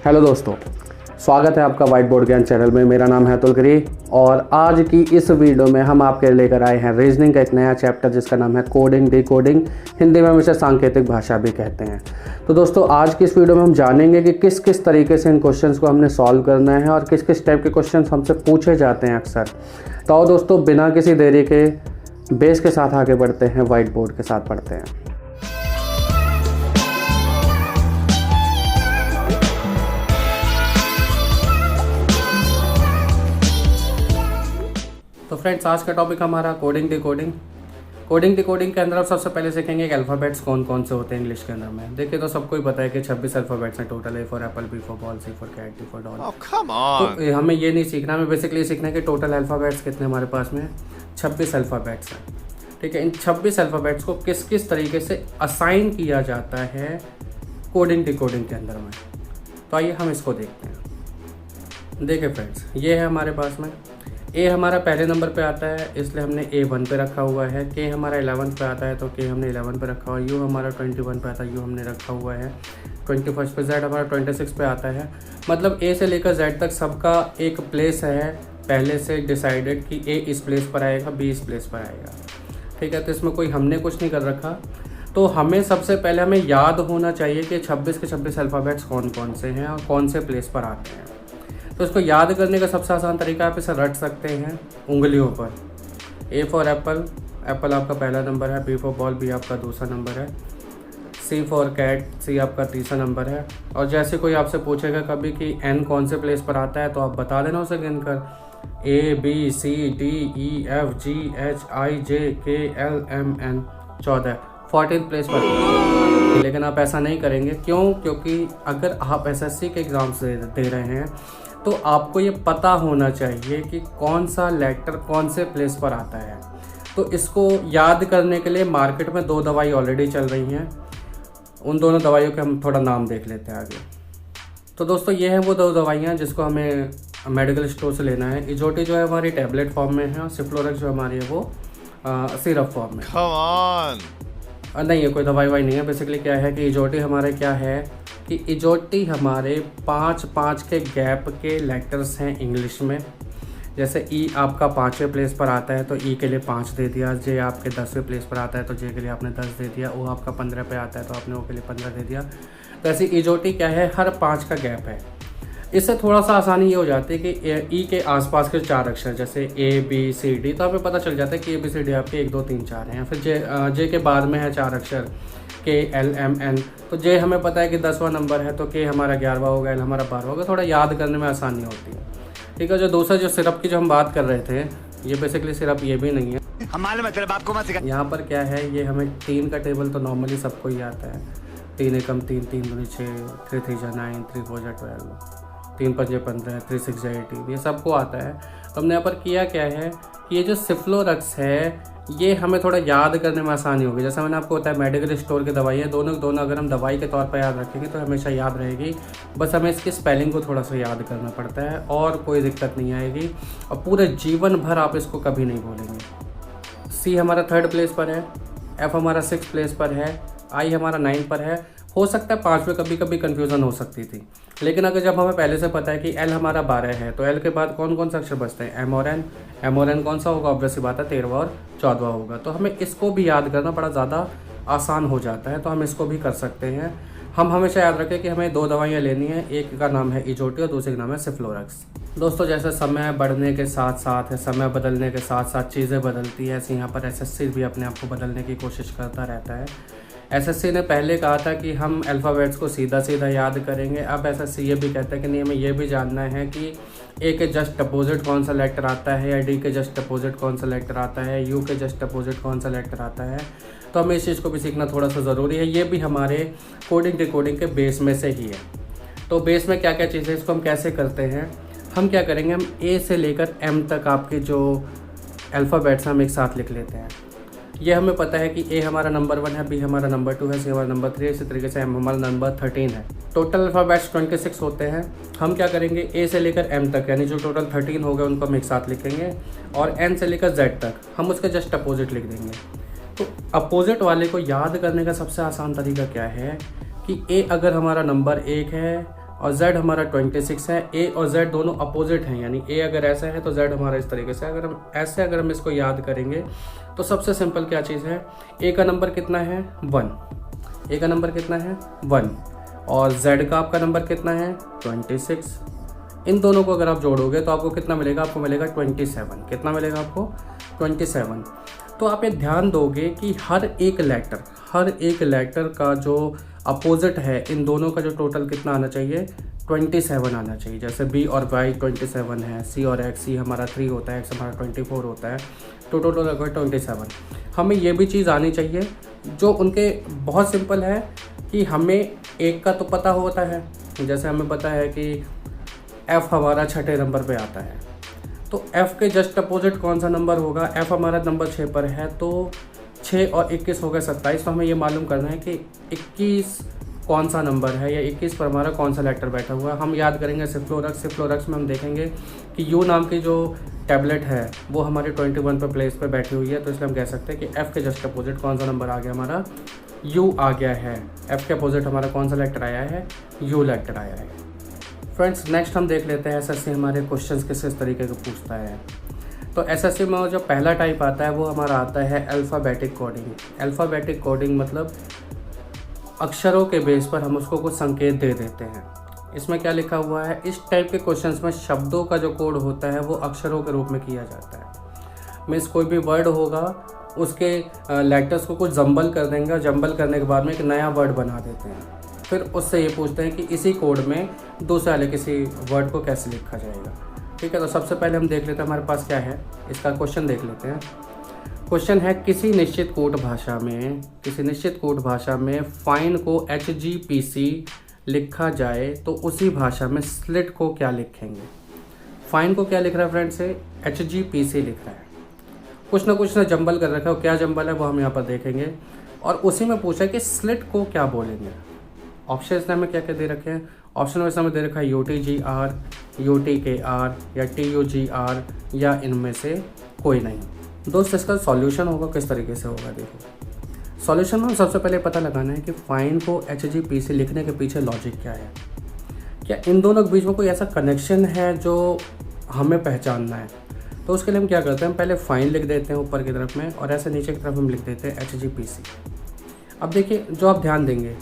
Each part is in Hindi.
हेलो दोस्तों, स्वागत है आपका वाइट बोर्ड ज्ञान चैनल में। मेरा नाम है अतुल गिरी और आज की इस वीडियो में हम आपके लेकर आए हैं रीजनिंग का एक नया चैप्टर जिसका नाम है कोडिंग डिकोडिंग। हिंदी में हम इसे सांकेतिक भाषा भी कहते हैं। तो दोस्तों, आज की इस वीडियो में हम जानेंगे कि किस किस तरीके से इन क्वेश्चंस को हमने सॉल्व करना है और किस किस टाइप के क्वेश्चंस हमसे पूछे जाते हैं अक्सर। तो दोस्तों, बिना किसी देरी के बेस के साथ आगे बढ़ते हैं, वाइट बोर्ड के साथ पढ़ते हैं। तो फ्रेंड्स, आज का टॉपिक हमारा कोडिंग डिकोडिंग। कोडिंग डिकोडिंग के अंदर आप सबसे पहले सीखेंगे कि अल्फ़ाबेट्स कौन कौन से होते हैं इंग्लिश के अंदर में। देखिए, तो सबको ही पता है कि 26 अल्फ़ाबेट्स हैं टोटल। A for apple, B for ball, C for cat, D for dog. तो हमें ये नहीं सीखना, हमें बेसिकली सीखना है कि टोटल अल्फ़ाबेट्स कितने हमारे पास में 26 अल्फ़ाबेट्स हैं। ठीक है, इन 26 अल्फ़ाबेट्स को किस किस तरीके से असाइन किया जाता है कोडिंग डिकोडिंग के अंदर में। तो आइए हम इसको देखते हैं। देखिए फ्रेंड्स, ये है हमारे पास में ए हमारा पहले नंबर पे आता है, इसलिए हमने ए 1 पे रखा हुआ है। के हमारा 11 पे आता है तो के हमने 11 पे रखा हुआ है। यू हमारा 21 पे आता है, यू हमने रखा हुआ है 21 पे। जेड हमारा 26 पे आता है। मतलब ए से लेकर जेड तक सबका एक प्लेस है पहले से डिसाइडेड कि ए इस प्लेस पर आएगा, बी इस प्लेस पर आएगा। ठीक है, तो इसमें कोई हमने कुछ नहीं कर रखा। तो हमें सबसे पहले हमें याद होना चाहिए कि 26 के 26 अल्फ़ाबेट्स कौन कौन से हैं और कौन से प्लेस पर आते हैं। तो इसको याद करने का सबसे आसान तरीका आप इसे रट सकते हैं उंगलियों पर। ए फॉर एप्पल, एप्पल आपका पहला नंबर है। बी फॉर बॉल, बी आपका दूसरा नंबर है। सी फॉर कैट, सी आपका तीसरा नंबर है। और जैसे कोई आपसे पूछेगा कभी कि एन कौन से प्लेस पर आता है तो आप बता देना उसे गिनकर। A B C D E F G H I J K L M N 14 place पर। लेकिन आप ऐसा नहीं करेंगे, क्यों? क्योंकि अगर आप एसएससी के एग्ज़ाम्स दे रहे हैं तो आपको ये पता होना चाहिए कि कौन सा लेटर कौन से प्लेस पर आता है। तो इसको याद करने के लिए मार्केट में 2 दवाई ऑलरेडी चल रही हैं। उन दोनों दवाइयों के हम थोड़ा नाम देख लेते हैं आगे। तो दोस्तों, ये हैं वो 2 दवाइयाँ जिसको हमें मेडिकल स्टोर से लेना है। इजोटी जो है हमारी टैबलेट फॉर्म में है और सिफ्लोरेक्स जो हमारी है वो सिरप फॉर्म में। नहीं है, कोई दवाई वाई नहीं है। बेसिकली क्या है कि इजोटी हमारे क्या है कि इजोटी हमारे 5 के गैप के लेटर्स हैं इंग्लिश में। जैसे ई आपका 5वें प्लेस पर आता है तो ई के लिए 5 दे दिया। जे आपके 10वें प्लेस पर आता है तो जे के लिए आपने 10 दे दिया। ओ आपका 15 पे आता है तो आपने ओ के लिए 15 दे दिया। तो ऐसी इजोटी क्या है, हर 5 का गैप है। इससे थोड़ा सा आसानी ये हो जाती है कि ई के आसपास के 4 अक्षर जैसे ए बी सी डी, तो हमें पता चल जाता है कि ए बी सी डी आपके 1 2 3 4 हैं। फिर जे के बाद में है 4 अक्षर के एल एम एन, तो जे हमें पता है कि 10वां नंबर है तो के हमारा 11वां होगा, एल हमारा 12वां होगा। थोड़ा याद करने में आसानी होती है। ठीक है, जो दूसरा जो सिरप की जो हम बात कर रहे थे, ये बेसिकली सिरप ये भी नहीं है। हमारे मतलब आपको मत सिखा। यहाँ पर क्या है, ये हमें 3 का टेबल तो नॉर्मली सबको ही आता है। 3 एकम 3, 3 दूनी 6, 3 3 जा 9, 3 4 जा 12, 3 5 15, 3 6 जा 18, ये सबको आता है। तो हमने यहाँ पर किया क्या है कि ये जो सिफ्लोरक्स है ये हमें थोड़ा याद करने में आसानी होगी। जैसा मैंने आपको बताया मेडिकल स्टोर की दवाई है, दोनों अगर हम दवाई के तौर पर याद रखेंगे तो हमेशा याद रहेगी। बस हमें इसकी स्पेलिंग को थोड़ा सा याद करना पड़ता है और कोई दिक्कत नहीं आएगी और पूरे जीवन भर आप इसको कभी नहीं भूलेंगे। सी हमारा 3rd प्लेस पर है, एफ हमारा 6th प्लेस पर है, आई हमारा 9 पर है। हो सकता है 5 में कभी कभी कन्फ्यूज़न हो सकती थी, लेकिन अगर जब हमें पहले से पता है कि एल हमारा 12 है तो एल के बाद कौन कौन सा अक्षर बचते हैं, एम और एन। एम और एन कौन सा होगा, ऑब्वियस सी बात है 13वां और 14वां होगा। तो हमें इसको भी याद करना बड़ा ज़्यादा आसान हो जाता है, तो हम इसको भी कर सकते हैं। हम हमेशा याद रखें कि हमें 2 दवाइयाँ लेनी है, एक का नाम है इजोटी और दूसरे का नाम है सिफ्लोरक्स। दोस्तों, जैसे समय बढ़ने के साथ साथ समय बदलने के साथ साथ चीज़ें बदलती है, ऐसे यहाँ पर एसएससी भी अपने आप को बदलने की कोशिश करता रहता है। एसएससी ने पहले कहा था कि हम अल्फ़ाबेट्स को सीधा सीधा याद करेंगे। अब एसएससी ये भी कहता है कि नहीं, हमें ये भी जानना है कि ए के जस्ट अपोजिट कौन सा लेटर आता है या डी के जस्ट अपोजिट कौन सा लेटर आता है, यू के जस्ट अपोजिट कौन सा लेटर आता है। तो हमें इस चीज़ को भी सीखना थोड़ा सा ज़रूरी है। ये भी हमारे कोडिंग डिकोडिंग के बेस में से ही है। तो बेस में क्या क्या चीज़ें, इसको हम कैसे करते हैं, हम क्या करेंगे, हम ए से लेकर एम तक आपके जो अल्फ़ाबेट्स हम एक साथ लिख लेते हैं। ये हमें पता है कि ए हमारा नंबर 1 है, बी हमारा नंबर 2 है, सी हमारा नंबर 3 है, इसी तरीके से एम हमारा नंबर 13 है। टोटल अल्फ़ाबेट्स 26 होते हैं। हम क्या करेंगे, ए से लेकर एम तक यानी जो टोटल 13 हो गए उनको हम एक साथ लिखेंगे और एन से लेकर जेड तक हम उसके जस्ट अपोजिट लिख देंगे। तो अपोजिट वाले को याद करने का सबसे आसान तरीका क्या है कि ए अगर हमारा नंबर 1 है और z हमारा 26 है। a और z दोनों अपोजिट हैं, यानी a अगर ऐसा है तो z हमारा इस तरीके से। अगर हम इसको याद करेंगे तो सबसे सिंपल क्या चीज़ है, a का नंबर कितना है 1, a का नंबर कितना है 1 और z का आपका नंबर कितना है 26। इन दोनों को अगर आप जोड़ोगे तो आपको कितना मिलेगा, आपको मिलेगा 27। कितना मिलेगा आपको 27। तो आप ये ध्यान दोगे कि हर एक लेटर का जो अपोजिट है, इन दोनों का जो टोटल कितना आना चाहिए 27 आना चाहिए। जैसे b और y 27 है, c और x, c हमारा 3 होता है, x हमारा 24 होता है, तो टोटल होगा 27। हमें ये भी चीज़ आनी चाहिए जो उनके बहुत सिंपल है कि हमें एक का तो पता होता है। जैसे हमें पता है कि f हमारा 6ठे नंबर पे आता है, तो f के जस्ट अपोजिट कौन सा नंबर होगा, f हमारा नंबर 6 पर है, तो 6 और 21 हो गए 27। तो हमें ये मालूम करना है कि 21 कौन सा नंबर है या 21 पर हमारा कौन सा लेटर बैठा हुआ है। हम याद करेंगे सिफ्लोरक्स में हम देखेंगे कि U नाम की जो टैबलेट है वो हमारे 21 पर प्लेस पे बैठी हुई है, तो इसलिए हम कह सकते हैं कि F के जस्ट अपोजिट कौन सा नंबर आ गया, हमारा U आ गया है। F के अपोजिट हमारा कौन सा लेटर आया है, U लेटर आया है। फ्रेंड्स नेक्स्ट हम देख लेते हैं एसएससी हमारे क्वेश्चंस किस तरीके के पूछता है। तो एसएससी में जो पहला टाइप आता है वो हमारा आता है अल्फ़ाबेटिक कोडिंग। अल्फ़ाबेटिक कोडिंग मतलब अक्षरों के बेस पर हम उसको कुछ संकेत दे देते हैं। इसमें क्या लिखा हुआ है, इस टाइप के क्वेश्चंस में शब्दों का जो कोड होता है वो अक्षरों के रूप में किया जाता है। मीन्स कोई भी वर्ड होगा उसके लेटर्स को कुछ जंबल कर देंगे, जंबल करने के बाद में एक नया वर्ड बना देते हैं। फिर उससे ये पूछते हैं कि इसी कोड में दूसरे वाले किसी वर्ड को कैसे लिखा जाएगा। ठीक है, तो सबसे पहले हम देख लेते हैं हमारे पास क्या है, इसका क्वेश्चन देख लेते हैं। क्वेश्चन है किसी निश्चित कोड भाषा में फाइन को HGPC लिखा जाए तो उसी भाषा में स्लिट को क्या लिखेंगे। फाइन को क्या लिख रहा है फ्रेंड्स से HGPC लिख रहा है, कुछ ना जंबल कर रखा है, क्या जंबल है वो हम यहाँ पर देखेंगे। और उसी में पूछा है कि स्लिट को क्या बोलेंगे। ऑप्शन ने हमें क्या क्या दे रखे हैं, ऑप्शन वैसे हमें दे रखा है UTGR, UTKR या TUGR या इनमें से कोई नहीं। दोस्त इसका सॉल्यूशन होगा किस तरीके से होगा, देखो सॉल्यूशन में सबसे पहले पता लगाना है कि फाइन को HGPC लिखने के पीछे लॉजिक क्या है, क्या इन दोनों के बीच में कोई ऐसा कनेक्शन है जो हमें पहचानना है। तो उसके लिए हम क्या करते हैं, पहले फाइन लिख देते हैं ऊपर की तरफ में और ऐसे नीचे की तरफ हम लिख देते हैं HGPC। अब देखिए जो आप ध्यान देंगे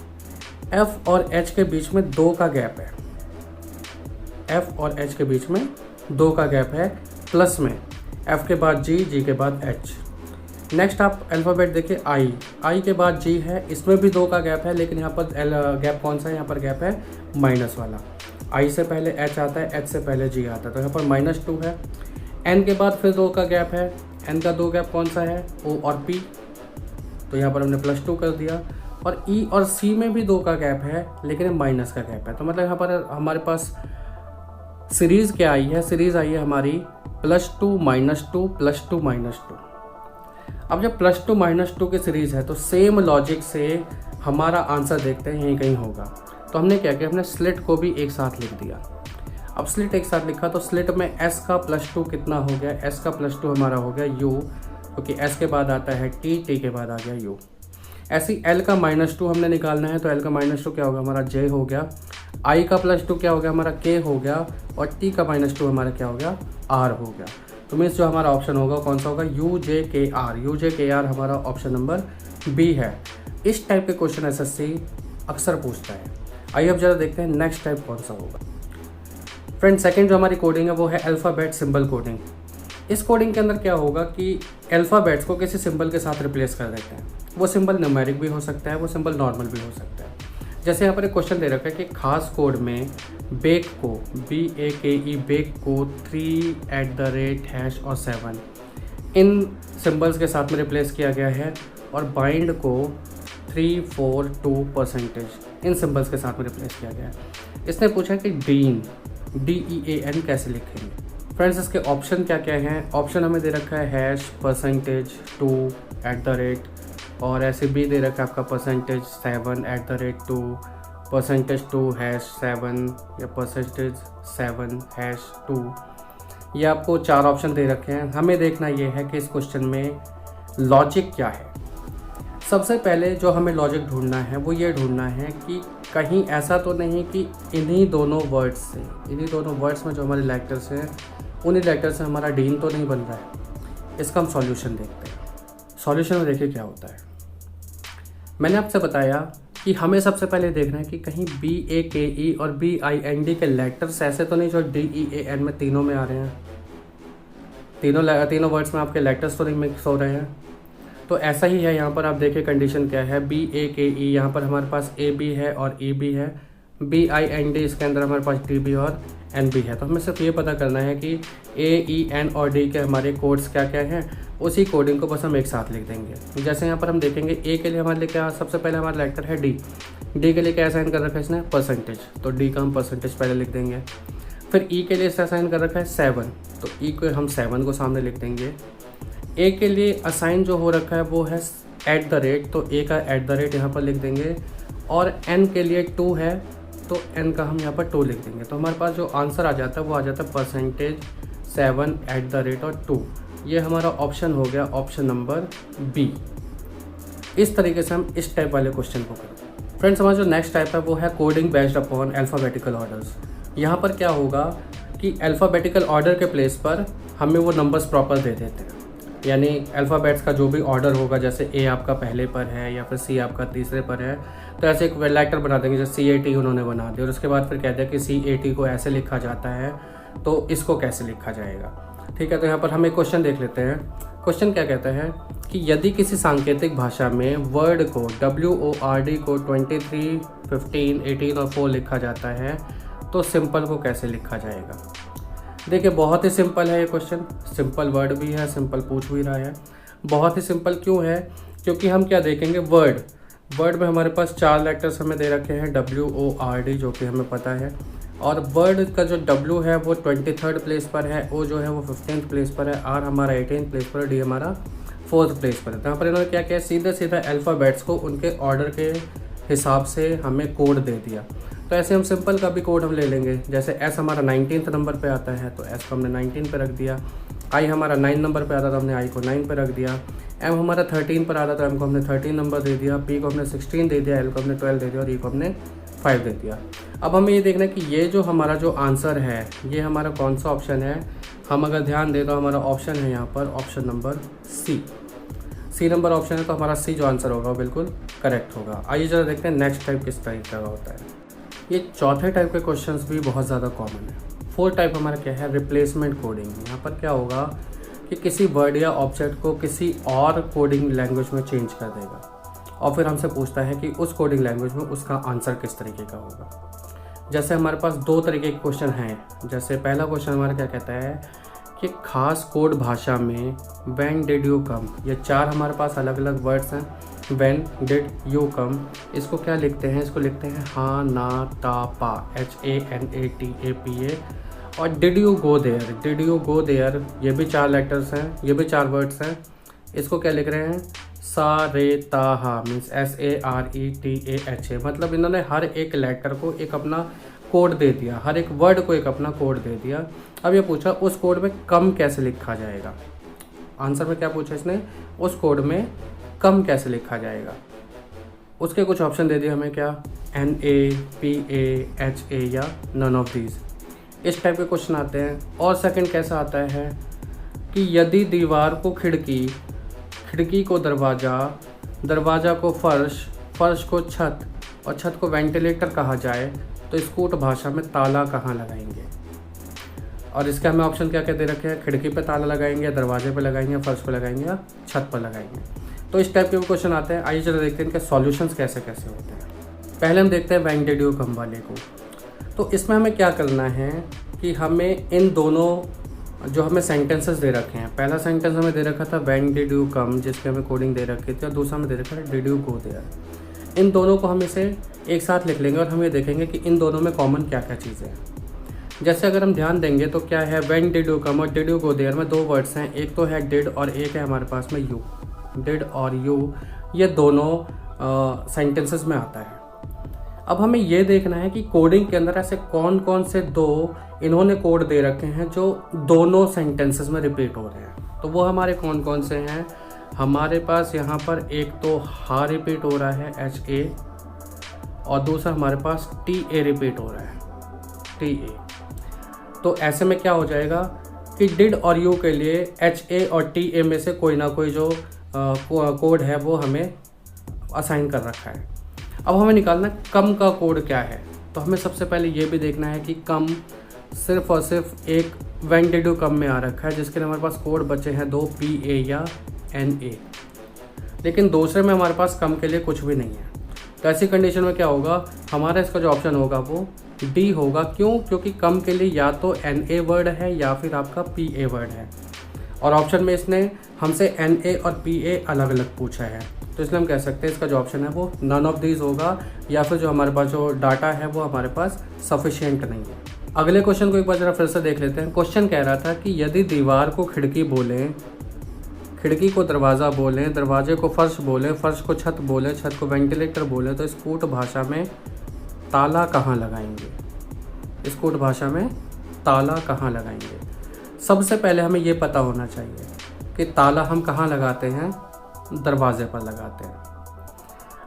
F और H के बीच में 2 का गैप है, F और H के बीच में 2 का गैप है, प्लस में F के बाद G, G के बाद H। नेक्स्ट आप अल्फ़ाबेट देखिए I के बाद G है, इसमें भी 2 का गैप है, लेकिन यहाँ पर गैप कौन सा है, यहाँ पर गैप है माइनस वाला। I से पहले H आता है, H से पहले G आता है, तो यहाँ पर -2 है। N के बाद फिर 2 का गैप है, N का 2 गैप कौन सा है, O और P, तो यहाँ पर हमने +2 कर दिया। और E और C में भी 2 का गैप है, लेकिन माइनस का गैप है, तो मतलब यहाँ पर हमारे पास सीरीज़ क्या आई है, सीरीज़ आई है हमारी +2 -2 +2 -2। अब जब +2 -2 की सीरीज़ है तो सेम लॉजिक से हमारा आंसर देखते हैं यहीं कहीं होगा। तो हमने क्या किया, हमने स्लिट को भी एक साथ लिख दिया। अब स्लिट एक साथ लिखा तो स्लिट में S का +2 कितना हो गया, S का +2 हमारा हो गया U, क्योंकि S के बाद आता है T, T के बाद आ गया U। ऐसी L का -2 हमने निकालना है, तो L का -2 क्या होगा, हमारा J हो गया। I का +2 क्या हो गया, हमारा K हो गया। और T का -2 हमारा क्या हो गया, R हो गया। तो मीन्स जो हमारा ऑप्शन होगा कौन सा होगा, UJKR हमारा ऑप्शन नंबर B है। इस टाइप के क्वेश्चन एसएससी अक्सर पूछता है। आइए अब जरा देखते हैं नेक्स्ट टाइप कौन सा होगा। फ्रेंड सेकंड जो हमारी कोडिंग है वो है अल्फ़ाबेट सिंबल कोडिंग। इस कोडिंग के अंदर क्या होगा कि अल्फ़ाबेट्स को किसी सिंबल के साथ रिप्लेस कर देते हैं। वो सिंबल न्यूमेरिक भी हो सकता है, वो सिंबल नॉर्मल भी हो सकता है। जैसे यहाँ पर एक क्वेश्चन दे रखा है कि खास कोड में बेक को BAKE बेक को 3 @ और 7 इन सिंबल्स के साथ में रिप्लेस किया गया है, और बाइंड को 342% इन सिंबल्स के साथ में रिप्लेस किया गया है। इसने पूछा कि DEAN कैसे लिखेंगे। फ्रेंड्स इसके ऑप्शन क्या क्या हैं, ऑप्शन हमें दे रखा है %2 @ और ऐसे भी दे रखा है आपका %7 @2 %2 #7 या %7 #2। ये आपको 4 ऑप्शन दे रखे हैं। हमें देखना ये है कि इस क्वेश्चन में लॉजिक क्या है। सबसे पहले जो हमें लॉजिक ढूंढना है वो ये ढूंढना है कि कहीं ऐसा तो नहीं कि इन्हीं दोनों वर्ड्स में जो हमारे लेटर्स हैं उन्हीं लेटर से हमारा डीन तो नहीं बन रहा है। इसका हम सॉल्यूशन देखते हैं। सॉल्यूशन में देखिए क्या होता है। मैंने आपसे बताया कि हमें सबसे पहले देखना है कि कहीं BAKE और BIND के लेटर्स ऐसे तो नहीं जो DEAN में तीनों में आ रहे हैं, तीनों वर्ड्स में आपके लेटर्स तो नहीं मिक्स हो रहे हैं। तो ऐसा ही है यहाँ पर। आप देखिए कंडीशन क्या है। BAKE यहाँ पर हमारे पास AB है और EB है। BIND इसके अंदर हमारे पास DB और NB है। तो हमें सिर्फ ये पता करना है कि AEN और D के हमारे कोड्स क्या क्या हैं, उसी कोडिंग को बस हम एक साथ लिख देंगे। जैसे यहाँ पर हम देखेंगे A के लिए हमारे लिए क्या, सबसे पहले हमारा लेटर है D। D के लिए क्या असाइन कर रखा है इसने, परसेंटेज, तो D का हम परसेंटेज पहले लिख देंगे। फिर E के लिए इसने असाइन कर रखा है 7, तो E को हम 7 को सामने लिख देंगे। A के लिए असाइन जो हो रखा है वो है @ तो A का @ यहाँ पर लिख देंगे। और N के लिए 2 है तो N का हम यहाँ पर 2 लिख देंगे। तो हमारे पास जो आंसर आ जाता है वो आ जाता है परसेंटेज 7 @ और 2। ये हमारा ऑप्शन हो गया, ऑप्शन नंबर B। इस तरीके से हम इस टाइप वाले क्वेश्चन को करते हैं। फ्रेंड्स, हमारा जो नेक्स्ट टाइप है वो है coding based upon alphabetical orders. यहाँ पर क्या होगा कि अल्फ़ाबेटिकल ऑर्डर के प्लेस पर हमें वो नंबर्स प्रॉपर दे देते हैं। यानी अल्फ़ाबेट्स का जो भी ऑर्डर होगा, जैसे A आपका पहले पर है या फिर C आपका तीसरे पर है, तो ऐसे एक लेटर बना देंगे जैसे CAT उन्होंने बना दिया और उसके बाद फिर कहते हैं कि CAT को ऐसे लिखा जाता है तो इसको कैसे लिखा जाएगा। ठीक है, तो यहाँ पर हम एक क्वेश्चन देख लेते हैं। क्वेश्चन क्या कहता है कि यदि किसी सांकेतिक भाषा में वर्ड को WORD को 23, 15, 18 और 4 लिखा जाता है तो सिंपल को कैसे लिखा जाएगा। देखिए बहुत ही सिंपल है ये क्वेश्चन। सिंपल वर्ड भी है, सिंपल पूछ भी रहा है। बहुत ही सिंपल क्यों है, क्योंकि हम क्या देखेंगे, वर्ड में हमारे पास 4 लेटर्स हमें दे रखे हैं WORD, जो कि हमें पता है। और वर्ड का जो W है वो 23rd प्लेस पर है, O जो है वो 15th प्लेस पर है, R हमारा 18th प्लेस पर है, D हमारा 4th प्लेस पर है। तो यहाँ पर इन्होंने क्या किया, सीधा अल्फ़ाबेट्स को उनके ऑर्डर के हिसाब से हमें कोड दे दिया। तो ऐसे हम सिंपल का भी कोड हम ले लेंगे। जैसे S हमारा 19th नंबर पे आता है तो S को हमने 19 पे रख दिया। I हमारा 9 नंबर पे आता था, हमने I को 9 पे रख दिया। M हमारा 13 पर आता था, M को हमने 13 नंबर दे दिया। P को हमने 16 दे दिया, L को हमने 12 दे दिया और E को हमने 5 दे दिया। अब हमें ये देखना है कि ये जो हमारा जो आंसर है ये हमारा कौन सा ऑप्शन है। हम अगर ध्यान दें तो हमारा ऑप्शन है यहाँ पर option number C number option है, तो हमारा C जो आंसर होगा वो बिल्कुल करेक्ट होगा। आइए जरा देखते हैं नेक्स्ट टाइप किस टाइप का होता है। ये चौथे टाइप के क्वेश्चंस भी बहुत ज़्यादा कॉमन है। 4th टाइप हमारा क्या है, रिप्लेसमेंट कोडिंग। यहाँ पर क्या होगा कि किसी वर्ड या ऑब्जेक्ट को किसी और कोडिंग लैंग्वेज में चेंज कर देगा और फिर हमसे पूछता है कि उस कोडिंग लैंग्वेज में उसका आंसर किस तरीके का होगा। जैसे हमारे पास 2 तरीके के क्वेश्चन हैं। जैसे पहला क्वेश्चन हमारा क्या कहता है कि खास कोड भाषा में व्हेन डिड यू कम, ये 4 हमारे पास अलग अलग वर्ड्स हैं। व्हेन डिड यू कम, इसको क्या लिखते हैं, इसको लिखते हैं हाँ ना ता पा, HANATAPA। और डिड यू गो देयर, ये भी 4 लेटर्स हैं, ये भी 4 वर्ड्स हैं। इसको क्या लिख रहे हैं, सा रे ता हा, मीन्स SARETAHA। मतलब इन्होंने हर एक लेटर को एक अपना कोड दे दिया, हर एक वर्ड को एक अपना कोड दे दिया। अब ये पूछा उस कोड में कम कैसे लिखा जाएगा। आंसर में क्या पूछा इसने, उस कोड में कम कैसे लिखा जाएगा। उसके कुछ ऑप्शन दे दिए हमें, क्या NA, PA, HA या नन ऑफ दीज। इस टाइप के क्वेश्चन आते हैं। और सेकंड कैसा आता है कि यदि दीवार को खिड़की, खिड़की को दरवाज़ा, दरवाज़ा को फर्श, फर्श को छत और छत को वेंटिलेटर कहा जाए तो स्कूट भाषा में ताला कहाँ लगाएंगे। और इसके हमें ऑप्शन क्या क्या दे रखे हैं, खिड़की पे ताला लगाएंगे, दरवाजे पे लगाएंगे, फर्श पे लगाएंगे या छत पर लगाएंगे। तो इस टाइप के क्वेश्चन आते हैं। आइए चलो देखते हैं इनके सॉल्यूशंस कैसे कैसे होते हैं। पहले हम देखते हैं व्हेन डिड यू कम वाले को। तो इसमें हमें क्या करना है कि हमें इन दोनों जो हमें सेंटेंसेस दे रखे हैं, पहला सेंटेंस हमें दे रखा था व्हेन डिड यू कम, जिसके हमें कोडिंग दे रखी थी, और दूसरा हमें दे रखा है डिड यू गो देयर। इन दोनों को हम इसे एक साथ लिख लेंगे और हम ये देखेंगे कि इन दोनों में कॉमन क्या क्या चीज़ें हैं। जैसे अगर हम ध्यान देंगे तो क्या है, व्हेन डिड यू कम और डिड यू गो देयर में 2 वर्ड्स हैं, एक तो है डिड और एक है हमारे पास में यू। डिड और यू ये दोनों सेंटेंसेस में आता है। अब हमें ये देखना है कि कोडिंग के अंदर ऐसे कौन कौन से 2 इन्होंने कोड दे रखे हैं जो दोनों सेंटेंसेस में रिपीट हो रहे हैं। तो वो हमारे कौन कौन से हैं, हमारे पास यहाँ पर एक तो हा रिपीट हो रहा है HA, और दूसरा हमारे पास टी ए रिपीट हो रहा है, टी ए। तो ऐसे में क्या हो जाएगा कि डिड और यू के लिए एच ए और टी ए में से कोई ना कोई जो कोड है वो हमें असाइन कर रखा है। अब हमें निकालना कम का कोड क्या है। तो हमें सबसे पहले ये भी देखना है कि कम सिर्फ और सिर्फ एक व्हेन डिड यू कम में आ रखा है, जिसके लिए हमारे पास कोड बचे हैं 2 पी ए या एन ए। लेकिन दूसरे में हमारे पास कम के लिए कुछ भी नहीं है। तो ऐसी कंडीशन में क्या होगा, हमारा इसका जो ऑप्शन होगा वो डी होगा। क्यों? क्योंकि कम के लिए या तो एन ए वर्ड है या फिर आपका पी ए वर्ड है, और ऑप्शन में इसने हमसे एन ए और पी ए अलग अलग पूछा है। तो इसलिए हम कह सकते हैं इसका जो ऑप्शन है वो नन ऑफ दीज होगा, या फिर जो हमारे पास जो डाटा है वो हमारे पास सफिशिएंट नहीं है। अगले क्वेश्चन को एक बार जरा फिर से देख लेते हैं। क्वेश्चन कह रहा था कि यदि दीवार को खिड़की बोलें, खिड़की को दरवाज़ा बोलें, दरवाजे को फर्श बोलें, फर्श को छत बोलें, छत को वेंटिलेटर बोलें, तो स्कूट भाषा में ताला कहाँ लगाएंगे? स्कूट भाषा में ताला कहाँ लगाएंगे? सबसे पहले हमें ये पता होना चाहिए कि ताला हम कहाँ लगाते हैं, दरवाजे पर लगाते हैं।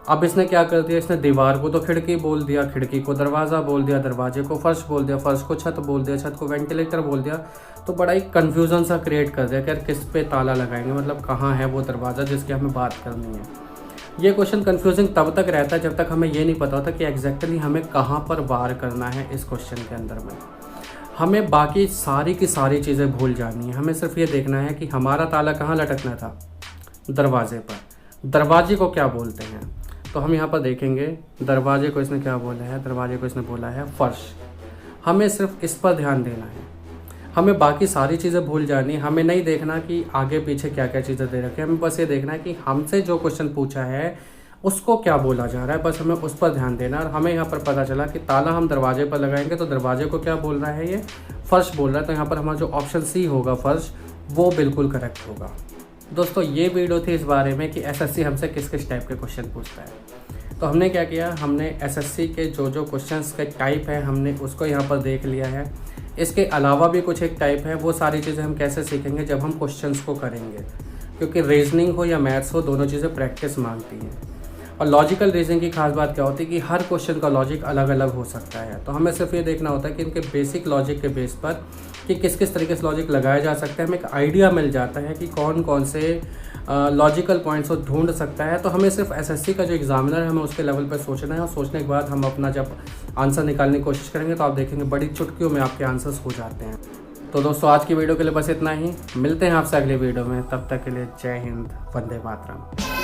अब इसने क्या कर दिया, इसने दीवार को तो खिड़की बोल दिया, खिड़की को दरवाज़ा बोल दिया, दरवाजे को फर्श बोल दिया, फर्श को छत बोल दिया, छत को वेंटिलेटर बोल दिया। तो बड़ा ही कन्फ्यूज़न सा क्रिएट कर दिया कि यार किस पे ताला लगाएंगे, मतलब कहाँ है वो दरवाज़ा जिसकी हमें बात करनी है। ये क्वेश्चन कन्फ्यूजिंग तब तक रहता है जब तक हमें ये नहीं पता होता कि एग्जैक्टली हमें कहाँ पर वार करना है। इस क्वेश्चन के अंदर में हमें बाकी सारी की सारी चीज़ें भूल जानी है। हमें सिर्फ ये देखना है कि हमारा ताला कहाँ लटकना था, दरवाजे पर। दरवाजे को क्या बोलते हैं, तो हम यहाँ पर देखेंगे दरवाजे को इसने क्या बोला है, दरवाजे को इसने बोला है फर्श। हमें सिर्फ इस पर ध्यान देना है, हमें बाकी सारी चीज़ें भूल जानी है। हमें नहीं देखना कि आगे पीछे क्या क्या चीज़ें दे रखी है, हमें बस ये देखना है कि हमसे जो क्वेश्चन पूछा है उसको क्या बोला जा रहा है, बस हमें उस पर ध्यान देना। और हमें यहाँ पर पता चला कि ताला हम दरवाजे पर लगाएंगे, तो दरवाजे को क्या बोल रहा है, ये फर्श बोल रहा है। तो यहाँ पर हमारा जो ऑप्शन सी होगा फर्श, वो बिल्कुल करेक्ट होगा। दोस्तों ये वीडियो थी इस बारे में कि एसएससी हमसे किस किस टाइप के क्वेश्चन पूछता है। तो हमने क्या किया, हमने एसएससी के जो जो क्वेश्चंस के टाइप है हमने उसको यहाँ पर देख लिया है। इसके अलावा भी कुछ एक टाइप है, वो सारी चीज़ें हम कैसे सीखेंगे जब हम क्वेश्चंस को करेंगे, क्योंकि रीजनिंग हो या मैथ्स हो दोनों चीज़ें प्रैक्टिस मांगती हैं। और लॉजिकल रीजनिंग की खास बात क्या होती है कि हर क्वेश्चन का लॉजिक अलग अलग हो सकता है। तो हमें सिर्फ ये देखना होता है कि इनके बेसिक लॉजिक के बेस पर कि किस किस तरीके से लॉजिक लगाया जा सकता है, हमें एक आइडिया मिल जाता है कि कौन कौन से लॉजिकल पॉइंट्स को ढूंढ सकता है। तो हमें सिर्फ एसएससी का जो एग्जामिनर है हमें उसके लेवल पर सोचना है, और सोचने के बाद हम अपना जब आंसर निकालने की कोशिश करेंगे तो आप देखेंगे बड़ी चुटकियों में आपके आंसर्स हो जाते हैं। तो दोस्तों आज की वीडियो के लिए बस इतना ही, मिलते हैं आपसे अगली वीडियो में। तब तक के लिए जय हिंद, वंदे मातरम।